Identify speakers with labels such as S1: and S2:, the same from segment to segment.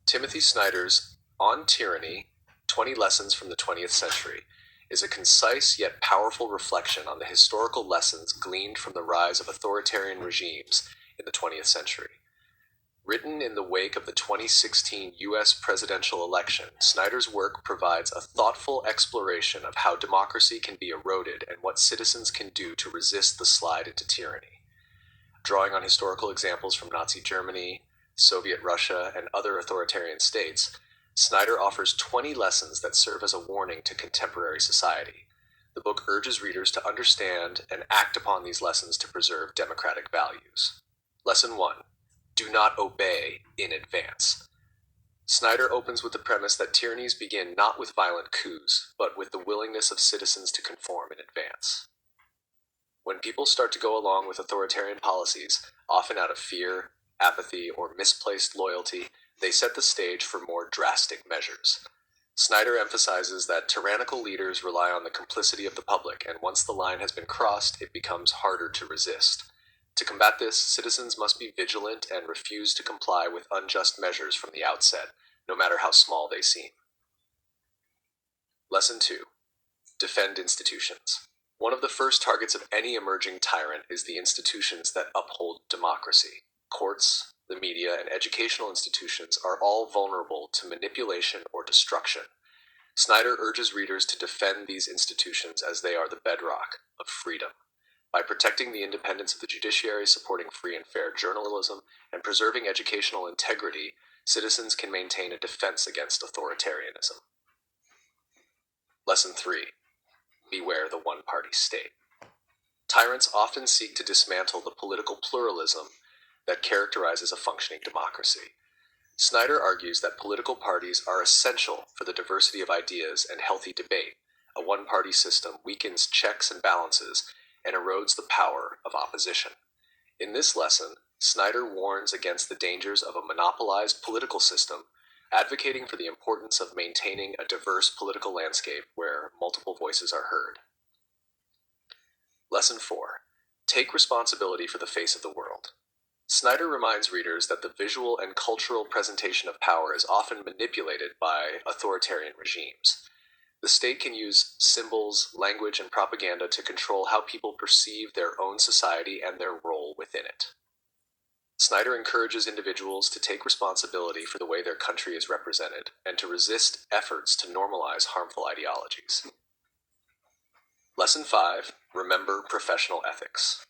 S1: Timothy Snyder's On Tyranny, 20 Lessons from the 20th Century, is a concise yet powerful reflection on the historical lessons gleaned from the rise of authoritarian regimes in the 20th century. Written in the wake of the 2016 U.S. presidential election, Snyder's work provides a thoughtful exploration of how democracy can be eroded and what citizens can do to resist the slide into tyranny. Drawing on historical examples from Nazi Germany, Soviet Russia, and other authoritarian states, Snyder offers 20 lessons that serve as a warning to contemporary society. The book urges readers to understand and act upon these lessons to preserve democratic values. Lesson 1. Do not obey in advance. Snyder opens with the premise that tyrannies begin not with violent coups, but with the willingness of citizens to conform in advance. When people start to go along with authoritarian policies, often out of fear, apathy, or misplaced loyalty, they set the stage for more drastic measures. Snyder emphasizes that tyrannical leaders rely on the complicity of the public, and once the line has been crossed, it becomes harder to resist. To combat this, citizens must be vigilant and refuse to comply with unjust measures from the outset, no matter how small they seem. Lesson 2. Defend institutions. One of the first targets of any emerging tyrant is the institutions that uphold democracy. Courts, the media, and educational institutions are all vulnerable to manipulation or destruction. Snyder urges readers to defend these institutions as they are the bedrock of freedom. By protecting the independence of the judiciary, supporting free and fair journalism, and preserving educational integrity, citizens can maintain a defense against authoritarianism. Lesson 3. Beware the one-party state. Tyrants often seek to dismantle the political pluralism that characterizes a functioning democracy. Snyder argues that political parties are essential for the diversity of ideas and healthy debate. A one-party system weakens checks and balances and erodes the power of opposition. In this lesson, Snyder warns against the dangers of a monopolized political system, advocating for the importance of maintaining a diverse political landscape where multiple voices are heard. Lesson 4. Take responsibility for the face of the world. Snyder reminds readers that the visual and cultural presentation of power is often manipulated by authoritarian regimes. The state can use symbols, language, and propaganda to control how people perceive their own society and their role within it. Snyder encourages individuals to take responsibility for the way their country is represented and to resist efforts to normalize harmful ideologies. Lesson 5. Remember professional ethics.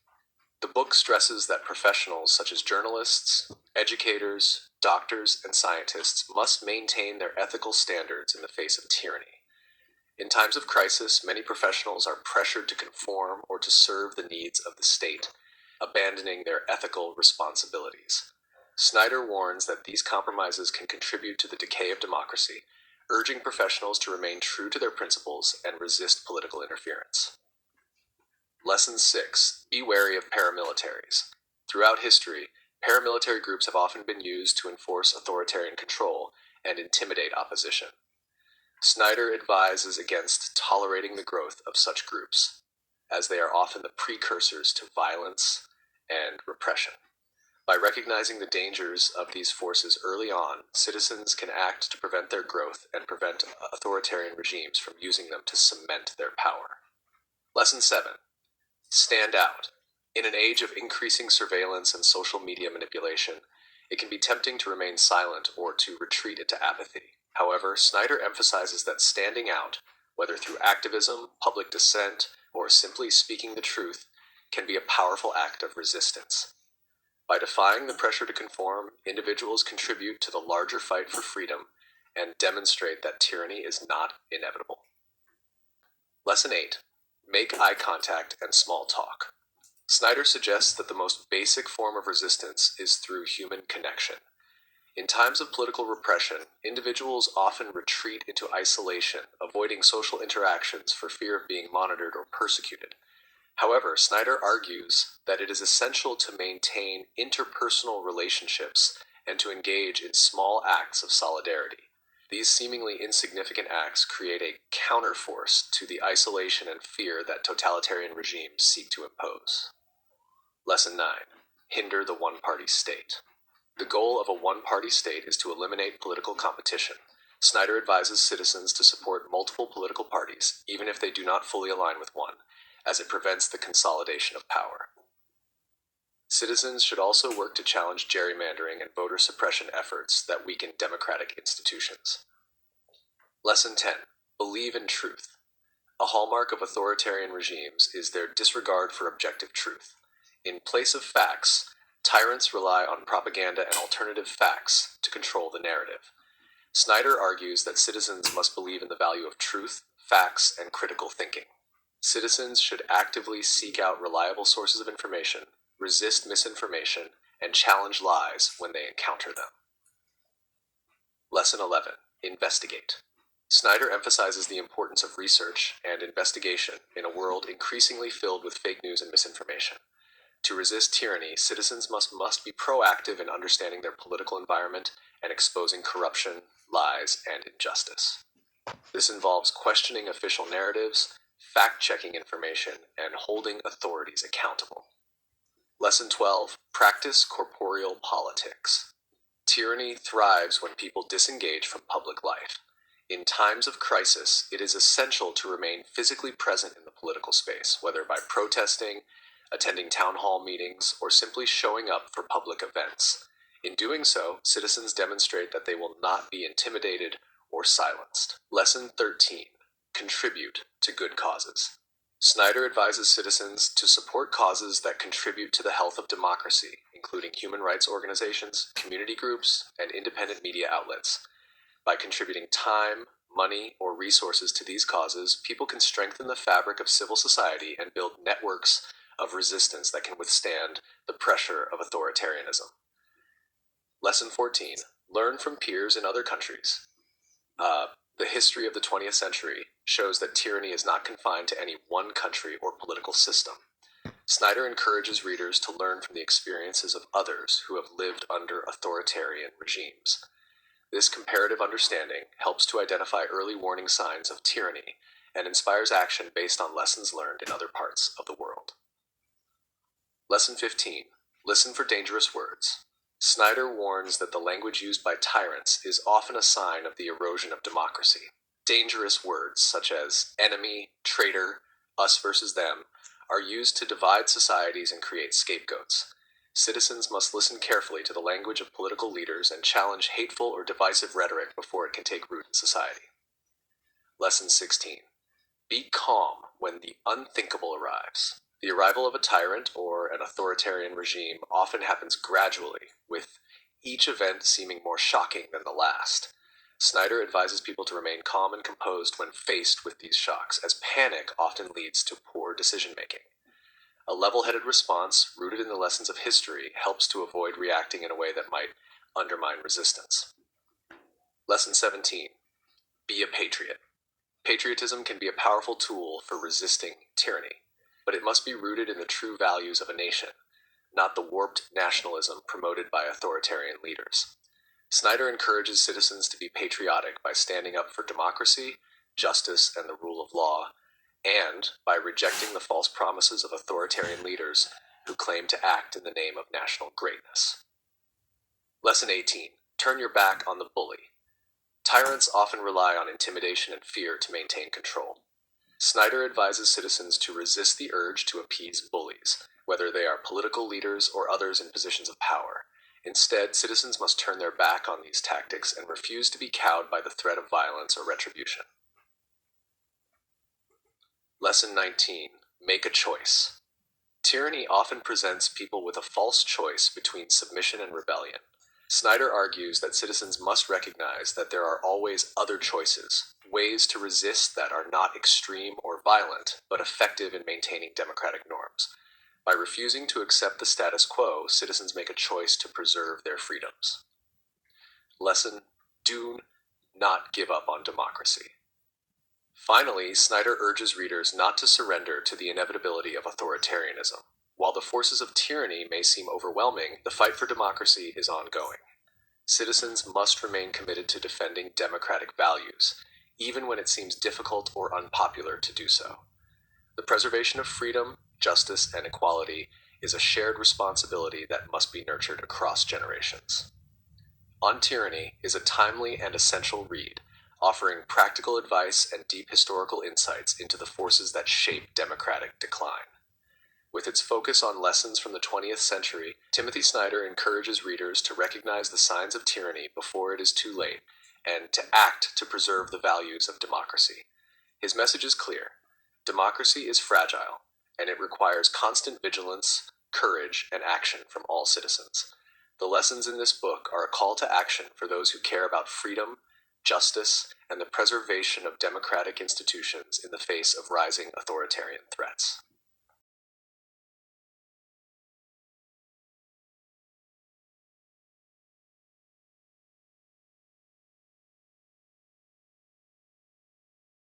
S1: The book stresses that professionals such as journalists, educators, doctors, and scientists must maintain their ethical standards in the face of tyranny. In times of crisis, many professionals are pressured to conform or to serve the needs of the state, abandoning their ethical responsibilities. Snyder warns that these compromises can contribute to the decay of democracy, urging professionals to remain true to their principles and resist political interference. Lesson 6. Be wary of paramilitaries. Throughout history, paramilitary groups have often been used to enforce authoritarian control and intimidate opposition. Snyder advises against tolerating the growth of such groups, as they are often the precursors to violence and repression. By recognizing the dangers of these forces early on, citizens can act to prevent their growth and prevent authoritarian regimes from using them to cement their power. Lesson 7. Stand out. In an age of increasing surveillance and social media manipulation, it can be tempting to remain silent or to retreat into apathy. However, Snyder emphasizes that standing out, whether through activism, public dissent, or simply speaking the truth, can be a powerful act of resistance. By defying the pressure to conform, individuals contribute to the larger fight for freedom and demonstrate that tyranny is not inevitable. Lesson 8. Make eye contact and small talk. Snyder suggests that the most basic form of resistance is through human connection. In times of political repression, individuals often retreat into isolation, avoiding social interactions for fear of being monitored or persecuted. However, Snyder argues that it is essential to maintain interpersonal relationships and to engage in small acts of solidarity. These seemingly insignificant acts create a counterforce to the isolation and fear that totalitarian regimes seek to impose. Lesson 9. Hinder the one-party state. The goal of a one-party state is to eliminate political competition. Schneider advises citizens to support multiple political parties, even if they do not fully align with one, as it prevents the consolidation of power. Citizens should also work to challenge gerrymandering and voter suppression efforts that weaken democratic institutions. Lesson 10. Believe in truth. A hallmark of authoritarian regimes is their disregard for objective truth. In place of facts, tyrants rely on propaganda and alternative facts to control the narrative. Schneider argues that citizens must believe in the value of truth, facts, and critical thinking. Citizens should actively seek out reliable sources of information, resist misinformation, and challenge lies when they encounter them. Lesson 11. Investigate. Schneider emphasizes the importance of research and investigation in a world increasingly filled with fake news and misinformation. To resist tyranny, citizens must be proactive in understanding their political environment and exposing corruption, lies, and injustice. This involves questioning official narratives, fact-checking information, and holding authorities accountable. Lesson 12. Practice corporeal politics. Tyranny thrives when people disengage from public life. In times of crisis, it is essential to remain physically present in the political space, whether by protesting, attending town hall meetings, or simply showing up for public events. In doing so, citizens demonstrate that they will not be intimidated or silenced. Lesson 13. Contribute to good causes. Schneider advises citizens to support causes that contribute to the health of democracy, including human rights organizations, community groups, and independent media outlets. By contributing time, money, or resources to these causes, people can strengthen the fabric of civil society and build networks of resistance that can withstand the pressure of authoritarianism. Lesson 14. Learn from peers in other countries. The history of the 20th century shows that tyranny is not confined to any one country or political system. Schneider encourages readers to learn from the experiences of others who have lived under authoritarian regimes. This comparative understanding helps to identify early warning signs of tyranny and inspires action based on lessons learned in other parts of the world. Lesson 15. Listen for dangerous words. Schneider warns that the language used by tyrants is often a sign of the erosion of democracy. Dangerous words such as enemy, traitor, us versus them are used to divide societies and create scapegoats. Citizens must listen carefully to the language of political leaders and challenge hateful or divisive rhetoric before it can take root in society. Lesson 16. Be calm when the unthinkable arrives. The arrival of a tyrant or an authoritarian regime often happens gradually, with each event seeming more shocking than the last. Schneider advises people to remain calm and composed when faced with these shocks, as panic often leads to poor decision-making. A level-headed response, rooted in the lessons of history, helps to avoid reacting in a way that might undermine resistance. Lesson 17. Be a patriot. Patriotism can be a powerful tool for resisting tyranny, but it must be rooted in the true values of a nation, not the warped nationalism promoted by authoritarian leaders. Schneider encourages citizens to be patriotic by standing up for democracy, justice, and the rule of law, and by rejecting the false promises of authoritarian leaders who claim to act in the name of national greatness. Lesson 18. Turn your back on the bully. Tyrants often rely on intimidation and fear to maintain control. Schneider advises citizens to resist the urge to appease bullies, whether they are political leaders or others in positions of power. Instead, citizens must turn their back on these tactics and refuse to be cowed by the threat of violence or retribution. Lesson 19. Make a choice. Tyranny often presents people with a false choice between submission and rebellion. Schneider argues that citizens must recognize that there are always other choices, ways to resist that are not extreme or violent, but effective in maintaining democratic norms. By refusing to accept the status quo, citizens make a choice to preserve their freedoms. Lesson: do not give up on democracy. Finally, Schneider urges readers not to surrender to the inevitability of authoritarianism. While the forces of tyranny may seem overwhelming, the fight for democracy is ongoing. Citizens must remain committed to defending democratic values, even when it seems difficult or unpopular to do so. The preservation of freedom, justice, and equality is a shared responsibility that must be nurtured across generations. On Tyranny is a timely and essential read, offering practical advice and deep historical insights into the forces that shape democratic decline. With its focus on lessons from the 20th century, Timothy Snyder encourages readers to recognize the signs of tyranny before it is too late and to act to preserve the values of democracy. His message is clear: democracy is fragile, and it requires constant vigilance, courage, and action from all citizens. The lessons in this book are a call to action for those who care about freedom, justice, and the preservation of democratic institutions in the face of rising authoritarian threats.